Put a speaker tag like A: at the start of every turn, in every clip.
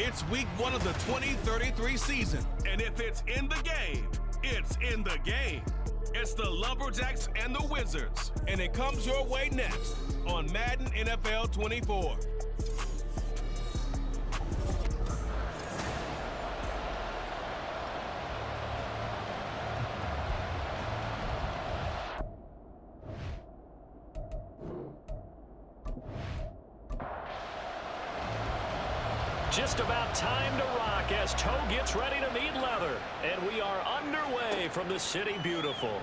A: It's week 1 of the 2023 season. And if it's in the game, it's in the game. It's the Lumberjacks and the Wizards. And it comes your way next on Madden NFL 24.
B: Just about time to rock as Toe gets ready to meet leather. And we are underway from the City Beautiful.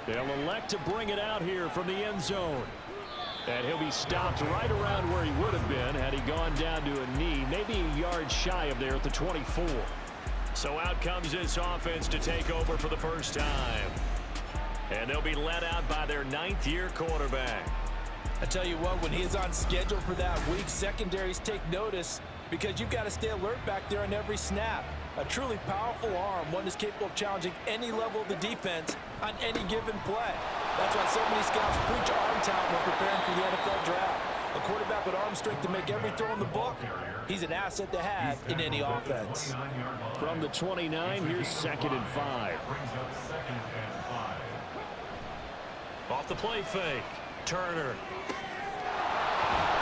B: They'll elect to bring it out here from the end zone. And he'll be stopped right around where he would have been had he gone down to a knee, maybe a yard shy of there at the 24. So out comes this offense to take over for the first time. And they'll be led out by their 9th-year quarterback.
C: I tell you what, when he is on schedule for that week, secondaries take notice because you've got to stay alert back there on every snap. A truly powerful arm, one is capable of challenging any level of the defense on any given play. That's why so many scouts preach arm talent when preparing for the NFL draft. A quarterback with arm strength to make every throw in the book, he's an asset to have in any offense.
B: From the 29, here's 2nd and 5. Off the play fake, Turner.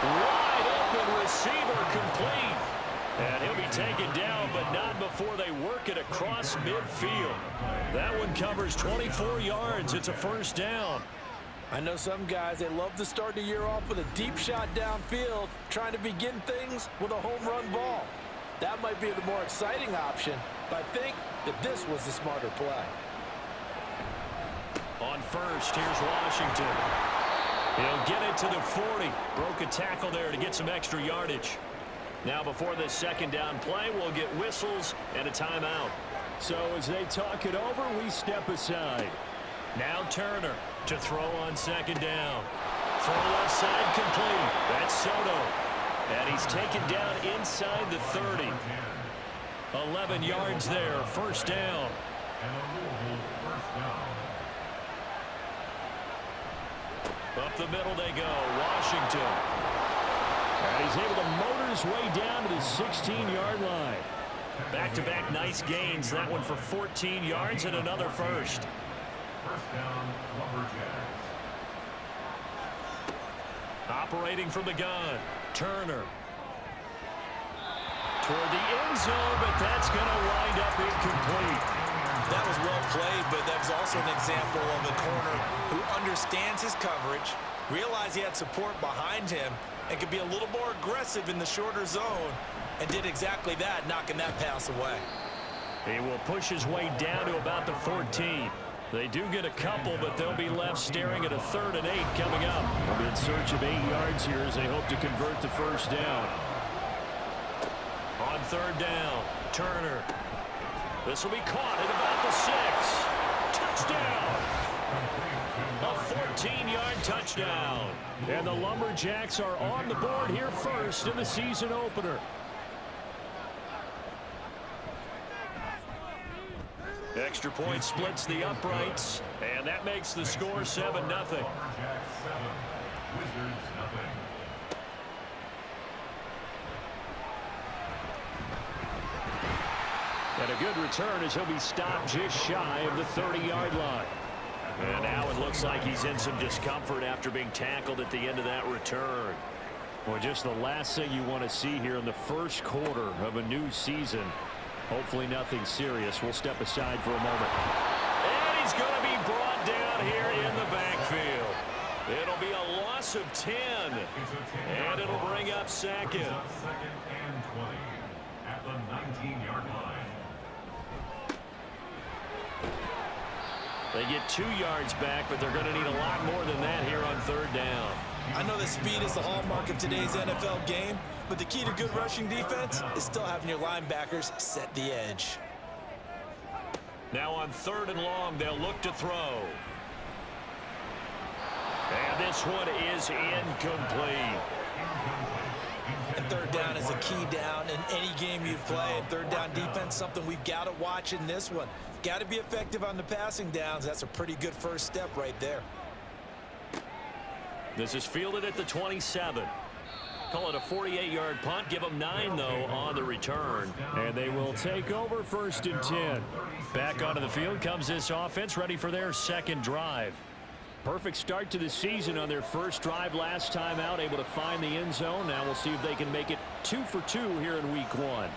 B: Wide open receiver complete. And he'll be taken down, but not before they work it across midfield. That one covers 24 yards. It's a first down.
C: I know some guys, they love to start the year off with a deep shot downfield, trying to begin things with a home run ball. That might be the more exciting option, but I think that this was the smarter play.
B: On first, here's Washington. He'll get it to the 40. Broke a tackle there to get some extra yardage. Now before this second down play, we'll get whistles and a timeout. So as they talk it over, we step aside. Now Turner to throw on second down. Throw left side complete. That's Soto. And he's taken down inside the 30. 11 yards there, first down. Up the middle they go, Washington. And he's able to motor his way down to the 16-yard line. Back-to-back nice gains. That one for 14 yards and another first.
D: First down, Lumberjacks.
B: Operating from the gun, Turner. Toward the end zone, but that's going to wind up incomplete.
C: That was well played, but that was also an example of a corner who understands his coverage, realized he had support behind him, and could be a little more aggressive in the shorter zone, and did exactly that, knocking that pass away.
B: He will push his way down to about the 14. They do get a couple, but they'll be left staring at a 3rd and 8 coming up. They'll be in search of 8 yards here as they hope to convert the first down. On 3rd down, Turner. This will be caught at about the 6. Touchdown! A 14-yard touchdown. And the Lumberjacks are on the board here first in the season opener. Extra point splits the uprights, and that makes the score 7-0.
D: Wizards 7.
B: And a good return as he'll be stopped just shy of the 30-yard line. And now it looks like he's in some discomfort after being tackled at the end of that return. Well, just the last thing you want to see here in the first quarter of a new season. Hopefully nothing serious. We'll step aside for a moment. And he's going to be brought down here in the backfield. It'll be a loss of 10. And it'll bring up second.
D: 2nd and 20 at the 19-yard line.
B: They get 2 yards back, but they're going to need a lot more than that here on 3rd down.
C: I know that speed is the hallmark of today's NFL game, but the key to good rushing defense is still having your linebackers set the edge.
B: Now on 3rd and long, they'll look to throw. And this one is incomplete.
C: And 3rd down is a key down in any game you play. And 3rd down defense, something we've got to watch in this one. Got to be effective on the passing downs. That's a pretty good first step right there.
B: This is fielded at the 27. Call it a 48-yard punt. Give them 9, though, on the return.
E: And they will take over 1st and 10.
B: Back onto the field comes this offense, ready for their second drive.
E: Perfect start to the season on their first drive last time out, able to find the end zone. Now we'll see if they can make it 2 for 2 here in week 1.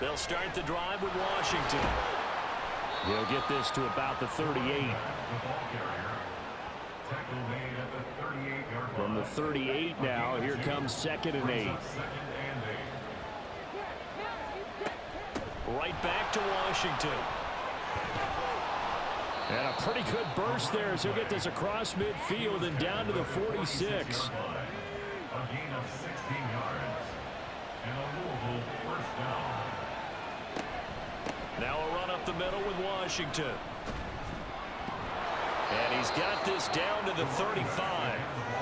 B: They'll start the drive with Washington.
E: They'll get this to about the 38. From the 38 now, here comes 2nd and 8.
B: Right back to Washington.
E: And a pretty good burst there as he'll get this across midfield and down to the 46.
D: A gain of 16 yards. And a Louisville first down.
B: Now a run up the middle with Washington. And he's got this down to the 35.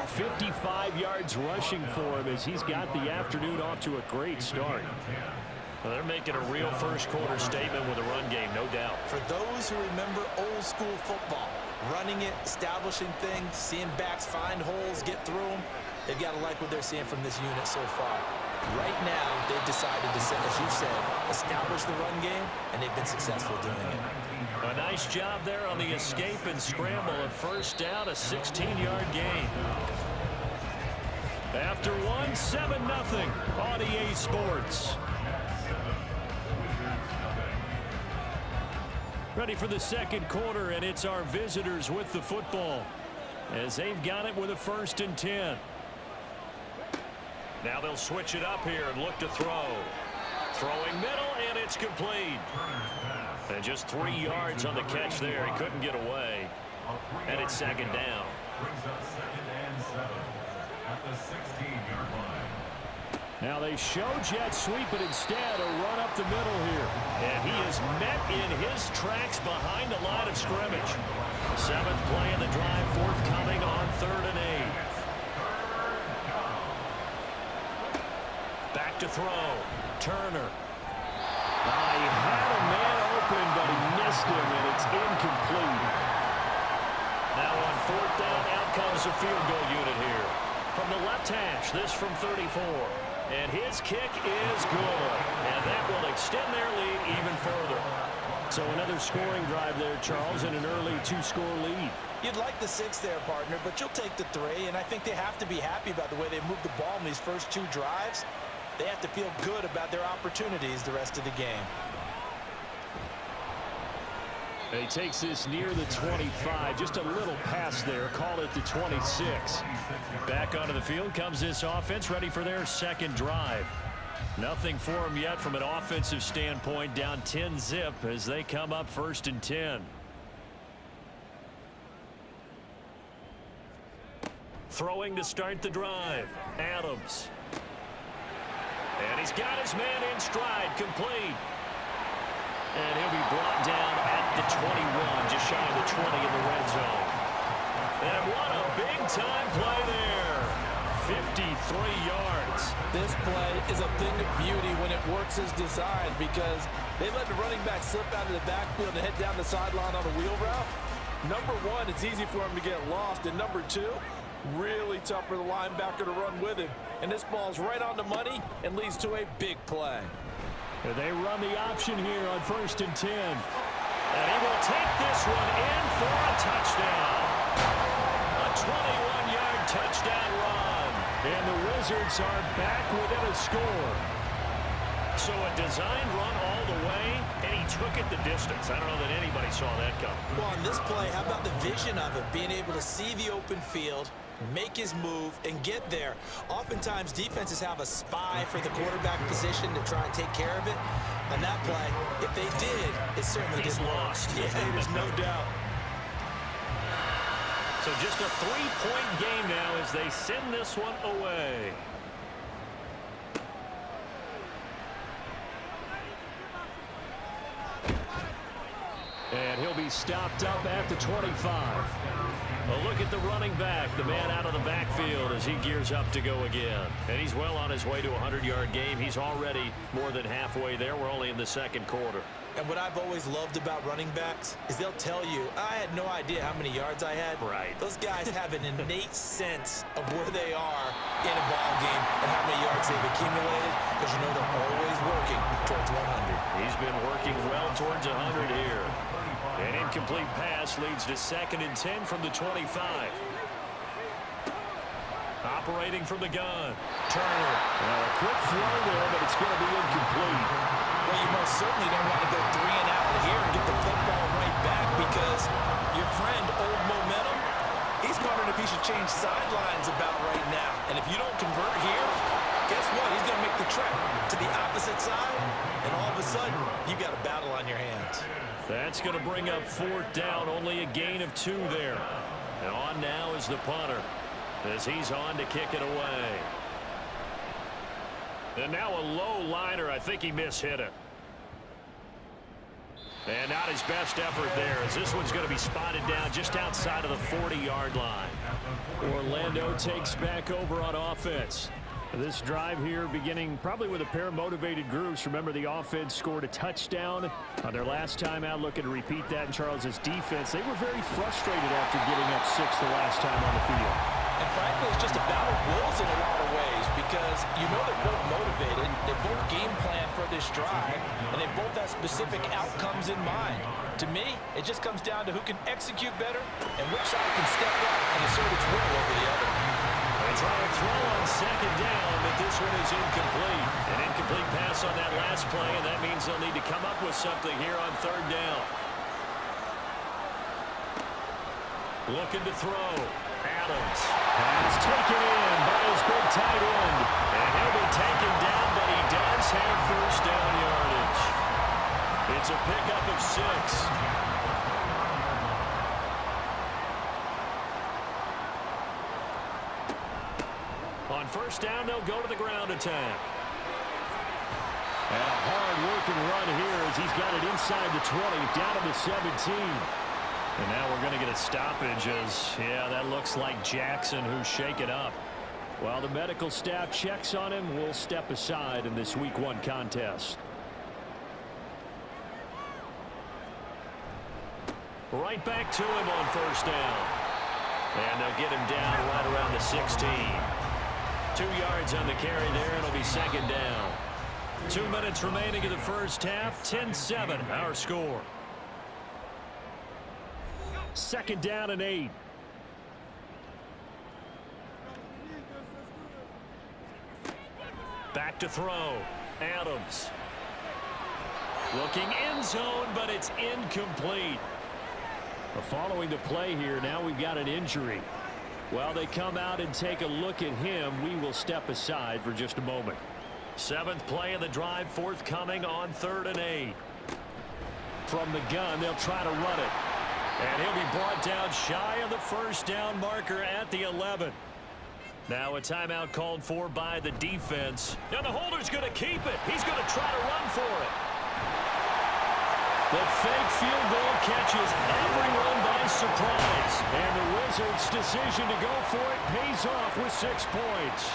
E: 55 yards rushing for him as he's got the afternoon off to a great start.
B: Well, they're making a real first quarter statement with a run game, no doubt.
C: For those who remember old school football, running it, establishing things, seeing backs find holes, get through them, they've got to like what they're seeing from this unit so far. Right now, they've decided to, as you said, establish the run game, and they've been successful doing it.
B: A nice job there on the escape and scramble. A first down, a 16-yard gain. After 1, 7-0 on EA Sports.
E: Ready for the second quarter, and it's our visitors with the football as they've got it with a 1st and 10.
B: Now they'll switch it up here and look to throw. Throwing middle, and it's complete. And just 3 yards on the catch there. He couldn't get away. And it's 2nd down.
D: Brings up 2nd and 7 at the 16-yard line.
E: Now they show jet sweep, but instead a run up the middle here.
B: And he is met in his tracks behind the line of scrimmage. 7th play of the drive forthcoming on 3rd and 8. Back to throw. Turner.
E: He had a man open, but he missed him, and it's incomplete.
B: Now on 4th down, out comes the field goal unit here. From the left hash, this from 34. And his kick is good. And that will extend their lead even further.
E: So another scoring drive there, Charles, and an early 2-score lead.
C: You'd like the 6 there, partner, but you'll take the 3, and I think they have to be happy about the way they moved the ball in these first 2 drives. They have to feel good about their opportunities the rest of the game.
E: And he takes this near the 25. Just a little pass there. Call it the 26.
B: Back onto the field comes this offense, ready for their second drive.
E: Nothing for him yet from an offensive standpoint. Down 10-zip as they come up 1st and 10.
B: Throwing to start the drive. Adams. And he's got his man in stride, complete. And he'll be brought down at the 21, just shy of the 20 in the red zone. And what a big-time play there. 53 yards.
C: This play is a thing of beauty when it works as designed because they let the running back slip out of the backfield and head down the sideline on a wheel route. Number 1, it's easy for him to get lost. And number 2, really tough for the linebacker to run with him. And this ball's right on the money and leads to a big play.
E: They run the option here on 1st and 10.
B: And he will take this one in for a touchdown. A 21-yard touchdown run.
E: And the Wizards are back within a score.
B: So a designed run all the way, and he took it the distance. I don't know that anybody saw that coming.
C: Well, on this play, how about the vision of it? Being able to see the open field, make his move, and get there. Oftentimes, defenses have a spy for the quarterback position to try and take care of it. On that play, if they did, it certainly
B: He's
C: didn't
B: lost.
C: work. Yeah, there's no doubt.
B: So just a 3-point game now as they send this one away.
E: And And he'll be stopped up at the 25.
B: A look at the running back, the man out of the backfield as he gears up to go again. And he's well on his way to a 100-yard game. He's already more than halfway there. We're only in the second quarter.
C: And what I've always loved about running backs is they'll tell you, I had no idea how many yards I had.
B: Right.
C: Those guys have an innate sense of where they are in a ball game and how many yards they've accumulated, because you know they're always working towards 100.
B: He's been working well towards 100 here. An incomplete pass leads to 2nd and 10 from the 25. Operating from the gun. Turner.
E: Well, a quick throw there, but it's going to be incomplete.
C: Well, you most certainly don't want to go 3 and out here and get the football right back, because your friend, Old Momentum, he's wondering if he should change sidelines about right now. And if you don't convert here, guess what? He's going to make the trek to the opposite side, and all of a sudden, you've got a battle on your hands.
B: That's going to bring up 4th down, only a gain of 2 there. And on now is the punter as he's on to kick it away. And now a low liner. I think he mishit it. And not his best effort there, as this one's going to be spotted down just outside of the 40-yard line.
E: Orlando takes back over on offense. This drive here beginning probably with a pair of motivated groups. Remember, the offense scored a touchdown on their last time out. Looking to repeat that in Charles's defense. They were very frustrated after giving up 6 the last time on the field.
C: And frankly, it's just a battle of wills in a lot of ways, because you know they're both motivated, they both game plan for this drive, and they both have specific outcomes in mind. To me, it just comes down to who can execute better and which side can step up and assert its will over the other.
B: They try to throw on 2nd down, but this one is incomplete. An incomplete pass on that last play, and that means they'll need to come up with something here on 3rd down. Looking to throw. Adams.
E: That's taken in by his big tight end.
B: And he'll be taken down, but he does have 1st down yardage. It's a pickup of 6. On 1st down, they'll go to the ground attack.
E: And a hard-working run here as he's got it inside the 20, down to the 17.
B: And now we're going to get a stoppage as, yeah, that looks like Jackson who's shaken up.
E: While the medical staff checks on him, we'll step aside in this Week 1 contest.
B: Right back to him on 1st down. And they'll get him down right around the 16. 2 yards on the carry there, and it'll be 2nd down. 2 minutes remaining in the first half. 10-7, our score.
E: 2nd down and 8.
B: Back to throw. Adams. Looking end zone, but it's incomplete.
E: Following the play here, now we've got an injury. While they come out and take a look at him, we will step aside for just a moment.
B: 7th play of the drive forthcoming on 3rd and 8.
E: From the gun, they'll try to run it.
B: And he'll be brought down shy of the 1st down marker at the 11. Now a timeout called for by the defense. And the holder's going to keep it. He's going to try to run for it.
E: The fake field goal catches everyone by surprise. And the Wizards' decision to go for it pays off with 6 points.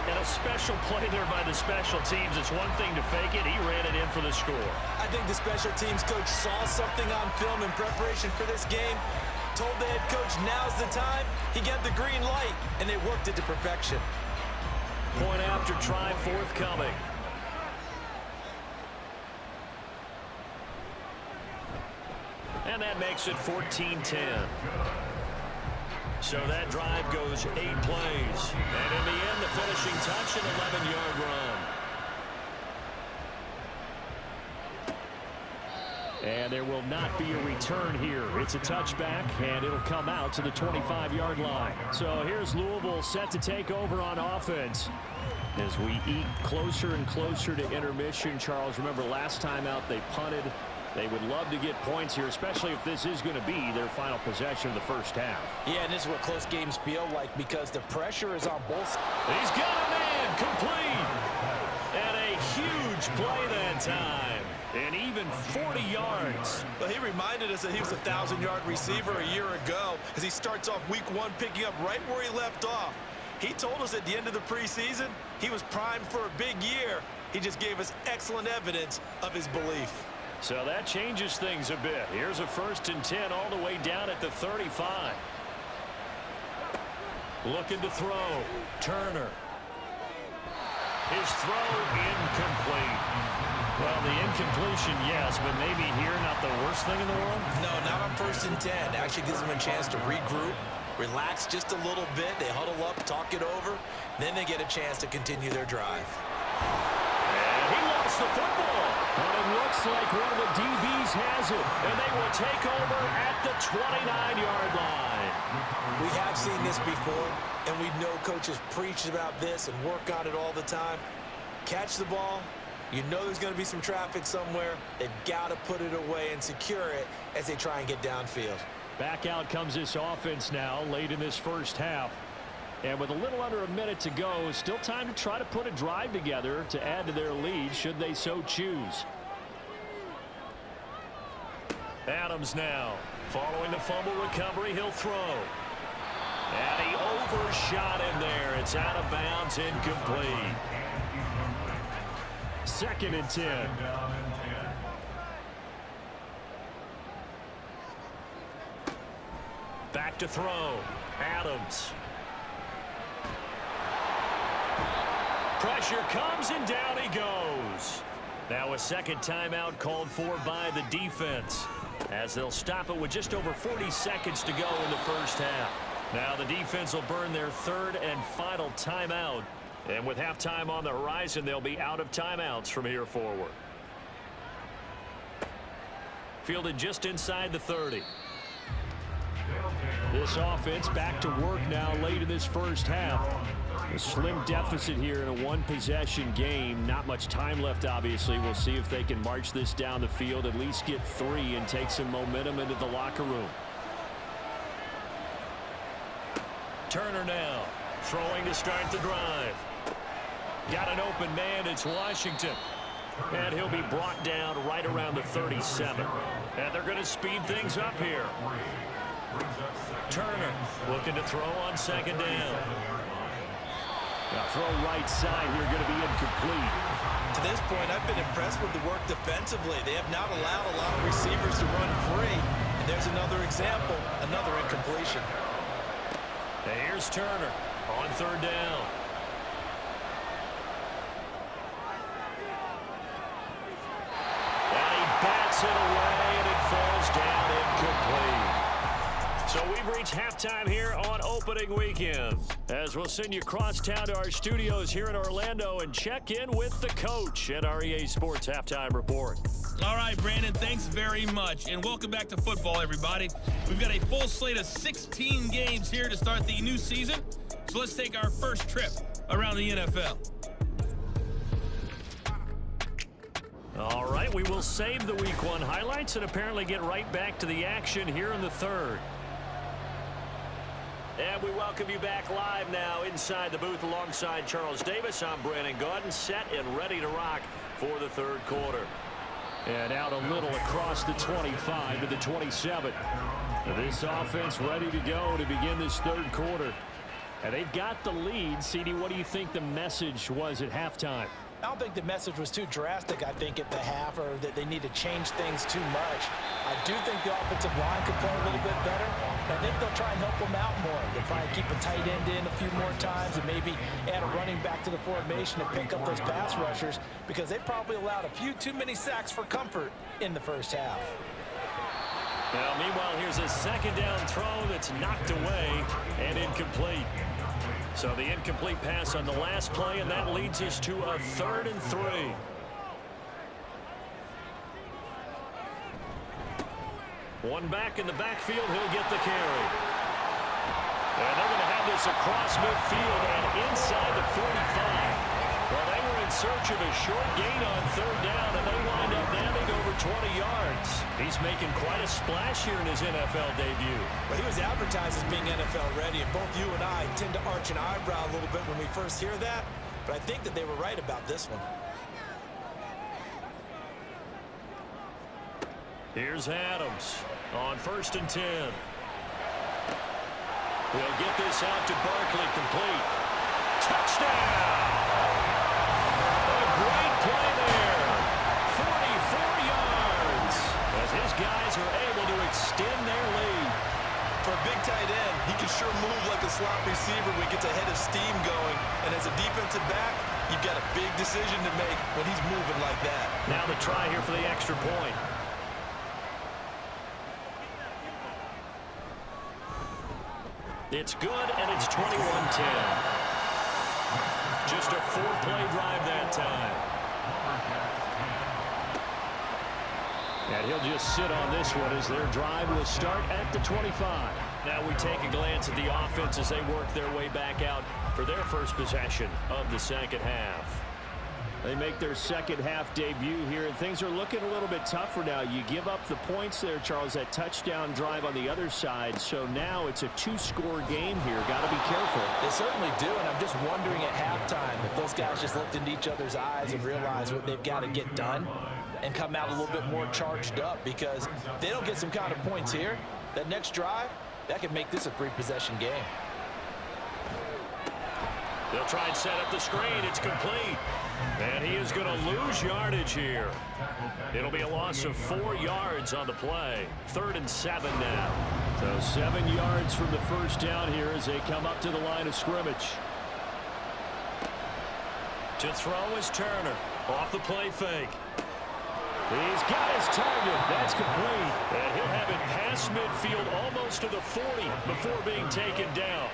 B: And a special play there by the special teams. It's one thing to fake it. He ran it in for the score.
C: I think the special teams coach saw something on film in preparation for this game, told the head coach now's the time. He got the green light, and they worked it to perfection.
B: Point after try forthcoming. And that makes it 14-10. So that drive goes 8 plays. And in the end, the finishing touch, an 11-yard run.
E: And there will not be a return here. It's a touchback, and it'll come out to the 25-yard line. So here's Louisville set to take over on offense. As we eat closer and closer to intermission, Charles, remember last time out they punted. They would love to get points here, especially if this is going to be their final possession of the first half.
C: Yeah, and this is what close games feel like, because the pressure is on both sides.
B: He's got a man complete. And a huge play then time. And even 40 yards.
C: Well, he reminded us that he was a 1,000-yard receiver a year ago as he starts off week 1 picking up right where he left off. He told us at the end of the preseason he was primed for a big year. He just gave us excellent evidence of his belief.
B: So that changes things a bit. Here's a 1st and 10 all the way down at the 35. Looking to throw. Turner. His throw incomplete. Well, the incompletion, yes, but maybe here not the worst thing in the world?
C: No, not on 1st and 10. Actually gives them a chance to regroup, relax just a little bit. They huddle up, talk it over. Then they get a chance to continue their drive.
B: And he lost the football.
E: And it looks like one of the DBs has it.
B: And they will take over at the 29-yard line.
C: We have seen this before, and we know coaches preach about this and work on it all the time. Catch the ball. You know there's going to be some traffic somewhere. They've got to put it away and secure it as they try and get downfield.
E: Back out comes this offense now late in this first half. And with a little under a minute to go, still time to try to put a drive together to add to their lead should they so choose.
B: Adams now. Following the fumble recovery, he'll throw. And he overshot him there. It's out of bounds, incomplete.
E: 2nd and 10.
B: Back to throw. Adams. Pressure comes and down he goes. Now a 2nd timeout called for by the defense, as they'll stop it with just over 40 seconds to go in the first half. Now the defense will burn their 3rd and final timeout. And with halftime on the horizon, they'll be out of timeouts from here forward. Fielded just inside the 30.
E: This offense back to work now late in this first half. A slim deficit here in a 1-possession game. Not much time left, obviously. We'll see if they can march this down the field, at least get 3 and take some momentum into the locker room.
B: Turner now, throwing to start the drive. Got an open man, it's Washington. And he'll be brought down right around the 37. And they're going to speed things up here. Turner looking to throw on 2nd down.
E: Now throw right side here, going to be incomplete.
C: To this point, I've been impressed with the work defensively. They have not allowed a lot of receivers to run free. And there's another example, another incompletion.
B: And here's Turner on 3rd down. And he bats it away, and it falls down incomplete. So we've reached halftime here on opening weekend, as we'll send you across town to our studios here in Orlando and check in with the coach at our EA Sports Halftime Report.
A: All right, Brandon, thanks very much. And welcome back to football, everybody. We've got a full slate of 16 games here to start the new season. So let's take our first trip around the NFL.
B: All right, we will save the Week 1 highlights and apparently get right back to the action here in the 3rd. And we welcome you back live now inside the booth alongside Charles Davis. I'm Brandon Gaudin, set and ready to rock for the 3rd quarter.
E: And out a little across the 25 to the 27. This offense ready to go to begin this 3rd quarter. And they've got the lead. CD, what do you think the message was at halftime?
C: I don't think the message was too drastic, I think, at the half, or that they need to change things too much. I do think the offensive line could play a little bit better. I think they'll try and help them out more. They'll probably keep a tight end in a few more times and maybe add a running back to the formation to pick up those pass rushers, because they probably allowed a few too many sacks for comfort in the first half.
B: Now, meanwhile, here's a 2nd down throw that's knocked away and incomplete. So the incomplete pass on the last play, and that leads us to a 3rd and 3. One back in the backfield, he'll get the carry. And they're going to have this across midfield and inside the 45. Well, they were in search of a short gain on 3rd down, and they wind up landing over 20 yards. He's making quite a splash here in his NFL debut.
C: Well, he was advertised as being NFL ready, and both you and I tend to arch an eyebrow a little bit when we first hear that, but I think that they were right about this one.
B: Here's Adams on 1st and 10. He'll get this out to Barkley, complete. Touchdown! A great play there. 44 yards as his guys are able to extend their lead.
C: For a big tight end, he can sure move like a slot receiver when he gets a head of steam going. And as a defensive back, you've got a big decision to make when he's moving like that.
B: Now the try here for the extra point. It's good, and it's 21-10. Just a 4-play drive that time.
E: And he'll just sit on this one as their drive will start at the 25.
B: Now we take a glance at the offense as they work their way back out for their first possession of the second half.
E: They make their second half debut here, and things are looking a little bit tougher now. You give up the points there, Charles, that touchdown drive on the other side. So now it's a 2-score game here. Got to be careful.
C: They certainly do, and I'm just wondering at halftime if those guys just looked into each other's eyes and realized what they've got to get done and come out a little bit more charged up, because if they don't get some kind of points here, that next drive, that could make this a 3-possession game.
B: They'll try and set up the screen. It's complete. And he is going to lose yardage here. It'll be a loss of 4 yards on the play. 3rd and 7 now.
E: So 7 yards from the first down here as they come up to the line of scrimmage.
B: To throw is Turner. Off the play fake.
E: He's got his target. That's complete.
B: And he'll have it past midfield almost to the 40 before being taken down.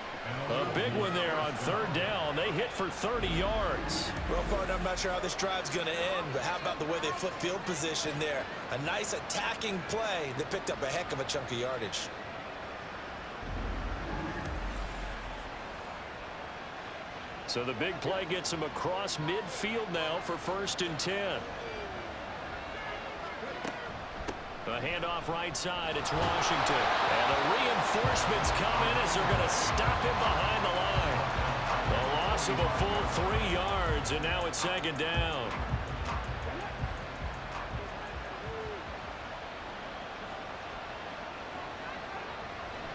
B: A big one there on 3rd down. They hit for 30 yards.
C: Well, partner, I'm not sure how this drive's going to end, but how about the way they flip field position there? A nice attacking play that picked up a heck of a chunk of yardage.
B: So the big play gets him across midfield now for 1st and 10. A handoff right side. It's Washington. And the reinforcements come in as they're going to stop him behind the line. A loss of a full 3 yards, and now it's 2nd down.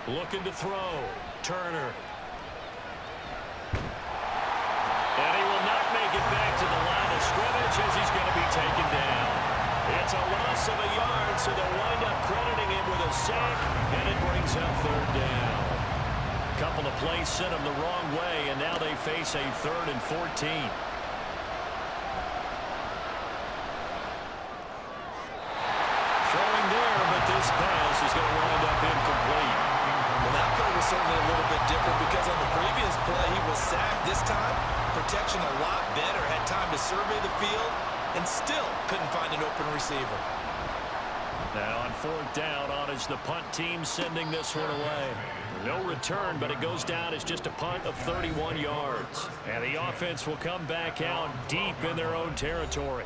B: Looking to throw. Turner. And he will not make it back to the line of scrimmage as he's going to be taken down. It's a loss of a yard, so they'll wind up crediting him with a sack, and it brings up 3rd down. A couple of plays sent him the wrong way, and now they face a 3rd and 14. Throwing there, but this pass is going to wind up incomplete.
C: Well, that play was certainly a little bit different because on the previous play he was sacked. This time, protection a lot better, had time to survey the field, and still couldn't find an open receiver.
B: Now on 4th down, on is the punt team sending this one away. No return, but it goes down as just a punt of 31 yards. And the offense will come back out deep in their own territory.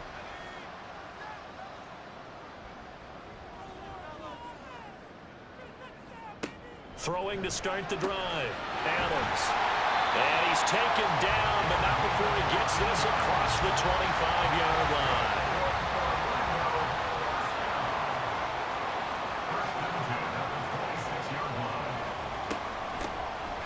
B: Throwing to start the drive. Adams. And he's taken down, but not before he gets this across the 25-yard line.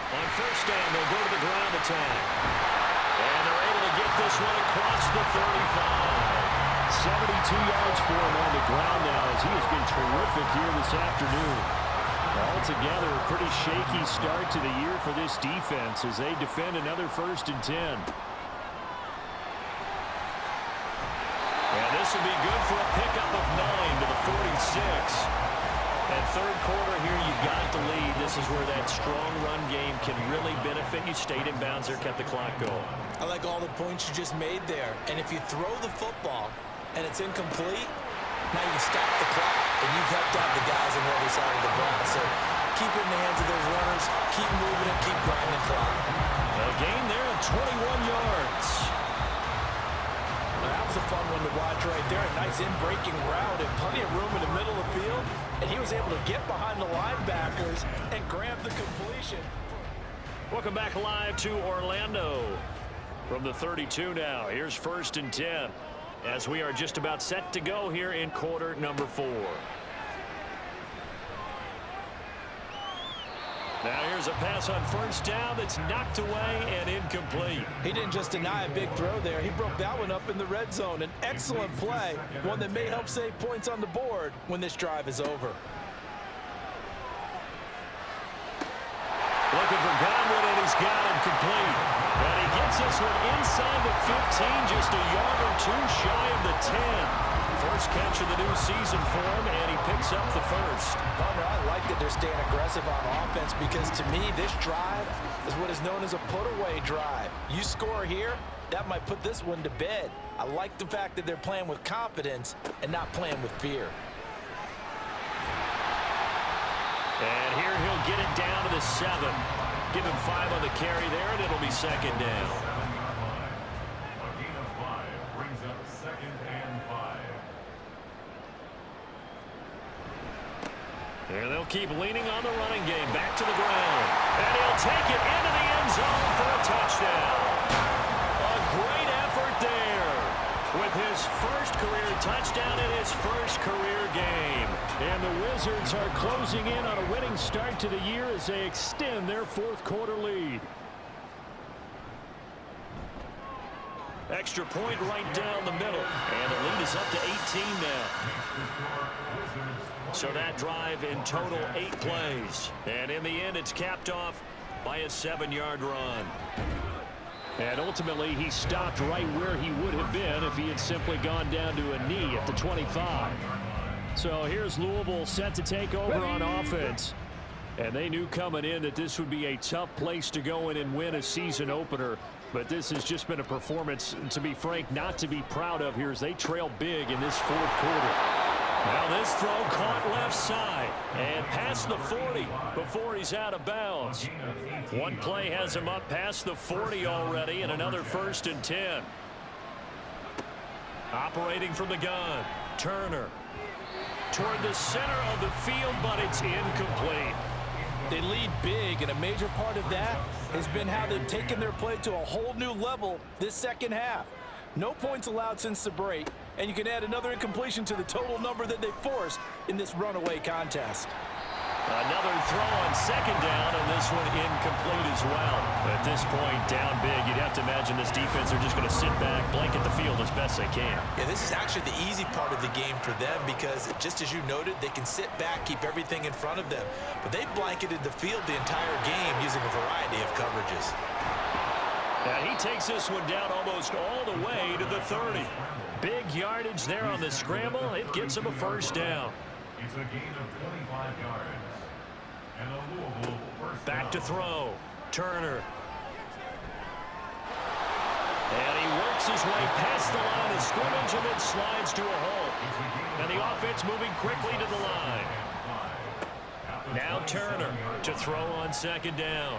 B: On 1st down, they'll go to the ground attack. And they're able to get this one across the 35.
E: 72 yards for him on the ground now as he has been terrific here this afternoon. Altogether, a pretty shaky start to the year for this defense as they defend another 1st and 10.
B: And this will be good for a pickup of 9 to the 46. And 3rd quarter here, you got the lead. This is where that strong run game can really benefit you. Stayed in bounds there, kept the clock going.
C: I like all the points you just made there. And if you throw the football and it's incomplete, now you stop the clock, and you've helped out the guys on the other side of the ball. So keep it in the hands of those runners, keep moving and keep grinding the clock.
B: A gain there of 21 yards.
C: That was a fun one to watch right there. A nice in-breaking route and plenty of room in the middle of the field. And he was able to get behind the linebackers and grab the completion.
B: Welcome back live to Orlando. From the 32 now, here's 1st and 10. As we are just about set to go here in quarter number 4. Now here's a pass on first down that's knocked away and incomplete.
C: He didn't just deny a big throw there. He broke that one up in the red zone. An excellent play, one that may help save points on the board when this drive is over.
B: Looking for Godwin, and he's got him complete. And he gets this one inside the 15, just a yard or two shy of the 10. First catch of the new season for him, and he picks up the first.
C: Partner, I like that they're staying aggressive on offense because, to me, this drive is what is known as a put-away drive. You score here, that might put this one to bed. I like the fact that they're playing with confidence and not playing with fear.
B: And here he'll get it down to the 7. Give him 5 on the carry there, and it'll be second down.
D: A gain of 5 brings up 2nd and 5.
B: And they'll keep leaning on the running game. Back to the ground. And he'll take it into the end zone for a touchdown. A great effort there with his first career touchdown in his first career game.
E: And the Wizards are closing in on a winning start to the year as they extend their fourth quarter lead.
B: Extra point right down the middle. And the lead is up to 18 now. So that drive in total 8 plays. And in the end, it's capped off by a 7-yard run.
E: And ultimately, he stopped right where he would have been if he had simply gone down to a knee at the 25. So here's Louisville set to take over on offense. And they knew coming in that this would be a tough place to go in and win a season opener. But this has just been a performance, to be frank, not to be proud of here as they trail big in this fourth quarter.
B: Now this throw caught left side and past the 40 before he's out of bounds. One play has him up past the 40 already, and another 1st and 10. Operating from the gun, Turner. Toward the center of the field, but it's incomplete.
C: They lead big, and a major part of that has been how they've taken their play to a whole new level this second half. No points allowed since the break, and you can add another incompletion to the total number that they forced in this runaway contest.
B: Another throw on second down, and this one incomplete as well. At this point, down big, you'd have to imagine this defense are just going to sit back, blanket the field as best they can.
C: Yeah, this is actually the easy part of the game for them because, just as you noted, they can sit back, keep everything in front of them. But they blanketed the field the entire game using a variety of coverages.
B: And he takes this one down almost all the way to the 30. Big yardage there on the scramble. It gets him a first down.
D: It's a gain of 25 yards. And a Louisville first
B: Back to
D: down.
B: throw. Turner. And he works his way past the line of scrimmage and then slides to a hole. And the offense moving quickly to the line. Now Turner to throw on second down.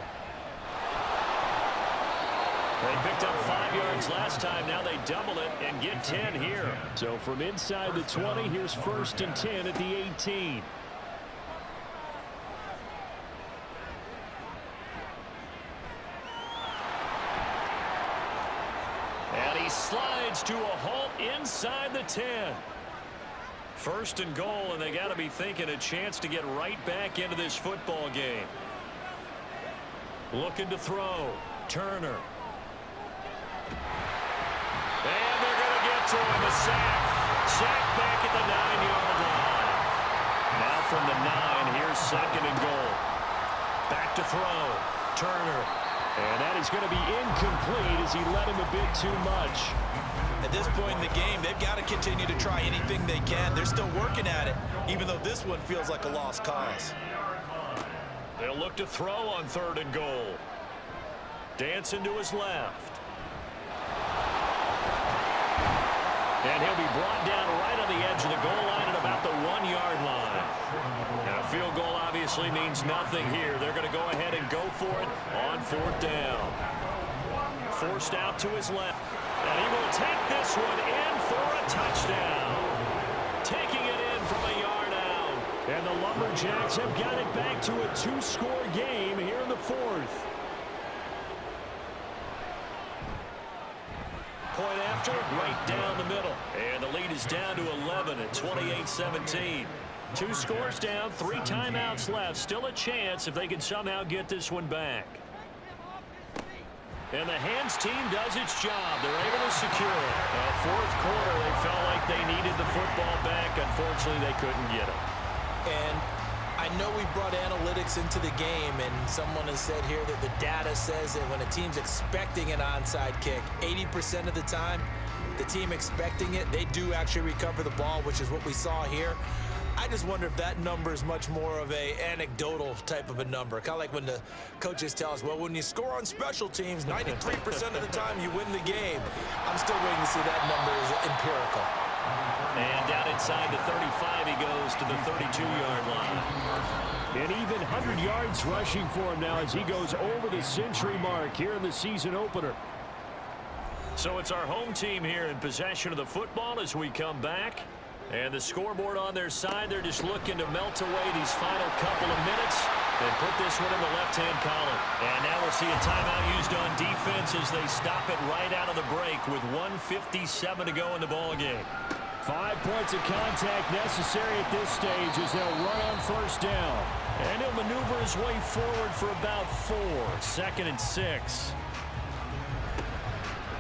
B: They picked up 5 yards last time. Now they double it and get 10 here.
E: So from inside the 20, here's 1st and 10 at the 18.
B: And he slides to a halt inside the 10. 1st and goal, and they got to be thinking a chance to get right back into this football game. Looking to throw. Turner. And they're going to get to him. A sack. Sack back at the 9-yard line. Now from the 9, here's 2nd and goal. Back to throw. Turner.
E: And that is going to be incomplete as he led him a bit too much.
C: At this point in the game, they've got to continue to try anything they can. They're still working at it, even though this one feels like a lost cause.
B: They'll look to throw on 3rd and goal. Dancing to his left. And he'll be brought down right on the edge of the goal line at about the 1-yard line. Now, a field goal obviously means nothing here. They're going to go ahead and go for it on 4th down. Forced out to his left. And he will take this one in for a touchdown. Taking it in from a yard out.
E: And the Lumberjacks have got it back to a 2-score game here in the 4th.
B: Point after, right down the middle. And the lead is down to 11 at 28-17. 2 scores down, 3 timeouts left. Still a chance if they can somehow get this one back. And the hands team does its job. They're able to secure it. Fourth quarter, they felt like they needed the football back. Unfortunately, they couldn't get it.
C: And I know we brought analytics into the game, and someone has said here that the data says that when a team's expecting an onside kick, 80% of the time, the team expecting it, they do actually recover the ball, which is what we saw here. I just wonder if that number is much more of a anecdotal type of a number. Kind of like when the coaches tell us, well, when you score on special teams, 93% of the time you win the game. I'm still waiting to see that number is empirical.
B: And down inside the 35, he goes to the 32-yard line.
E: And even 100 yards rushing for him now as he goes over the century mark here in the season opener.
B: So it's our home team here in possession of the football as we come back. And the scoreboard on their side, they're just looking to melt away these final couple of minutes and put this one in the left-hand column. And now we'll see a timeout used on defense as they stop it right out of the break with 1:57 to go in the ballgame.
E: 5 points of contact necessary at this stage as they'll run on first down. And he'll maneuver his way forward for about 4. 2nd and 6.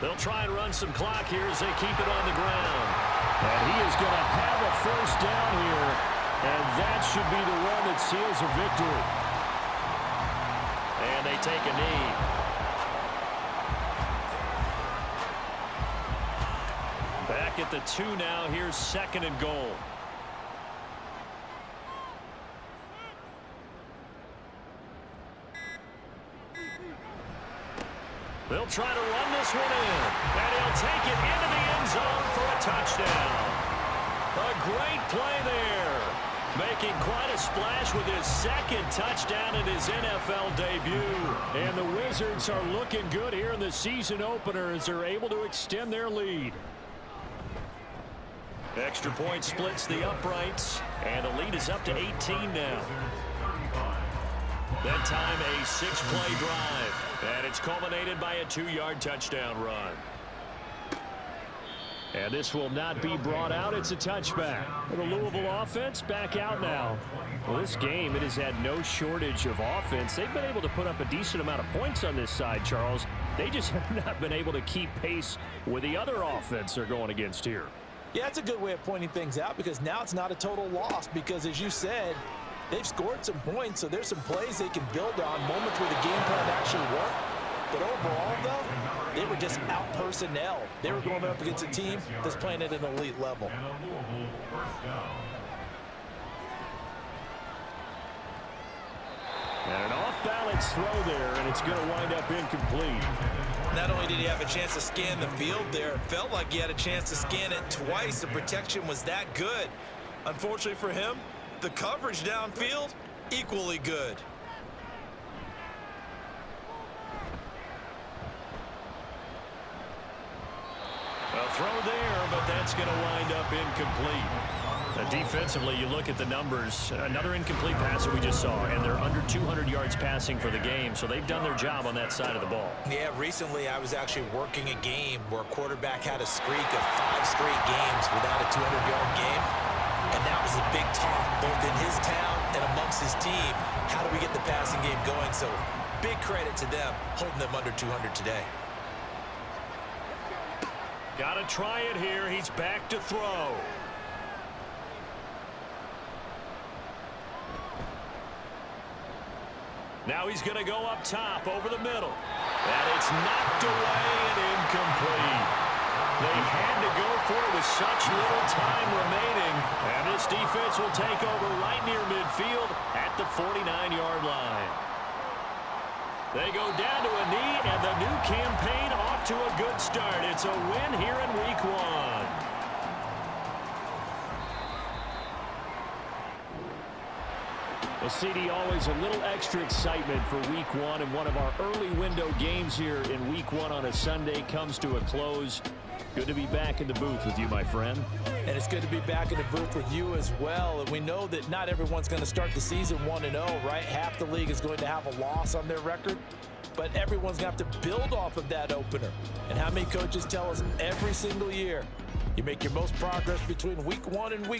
B: They'll try and run some clock here as they keep it on the ground.
E: And he is going to have a first down here, and that should be the one that seals a victory.
B: And they take a knee. Back at the 2 now. Here's 2nd and goal. They'll try to run this one in. And he'll take it into the end zone for a touchdown. A great play there. Making quite a splash with his 2nd touchdown in his NFL debut.
E: And the Wizards are looking good here in the season opener as they're able to extend their lead.
B: Extra point splits the uprights. And the lead is up to 18 now. That time a 6-play drive. And it's culminated by a 2-yard touchdown run.
E: And this will not be brought out. It's a touchback. The Louisville offense back out now. Well, this game, it has had no shortage of offense. They've been able to put up a decent amount of points on this side, Charles. They just have not been able to keep pace with the other offense they're going against here.
C: Yeah, that's a good way of pointing things out because now it's not a total loss because, as you said, they've scored some points, so there's some plays they can build on, moments where the game plan actually worked. But overall, though, they were just out personnel. They were going up against a team that's playing at an elite level.
E: And an off-balance throw there, and it's going to wind up incomplete.
C: Not only did he have a chance to scan the field there, it felt like he had a chance to scan it twice. The protection was that good. Unfortunately for him, the coverage downfield, equally good.
B: A throw there, but that's going to wind up incomplete. Defensively, you look at the numbers. Another incomplete pass that we just saw, and they're under 200 yards passing for the game, so they've done their job on that side of the ball.
C: Yeah, recently I was actually working a game where a quarterback had a streak of 5 straight games without a 200-yard game. And that was a big talk, both in his town and amongst his team. How do we get the passing game going? So big credit to them, holding them under 200 today.
B: Got to try it here. He's back to throw. Now he's going to go up top over the middle. And it's knocked away and incomplete. They had to go for it with such little time remaining. And this defense will take over right near midfield at the 49-yard line. They go down to a knee, and the new campaign off to a good start. It's a win here in Week 1.
E: Well, CD, always a little extra excitement for Week 1, and one of our early window games here in Week 1 on a Sunday comes to a close. Good to be back in the booth with you, my friend.
C: And it's good to be back in the booth with you as well. And we know that not everyone's going to start the season 1-0, right? Half the league is going to have a loss on their record. But everyone's going to have to build off of that opener. And how many coaches tell us every single year, you make your most progress between Week 1 and Week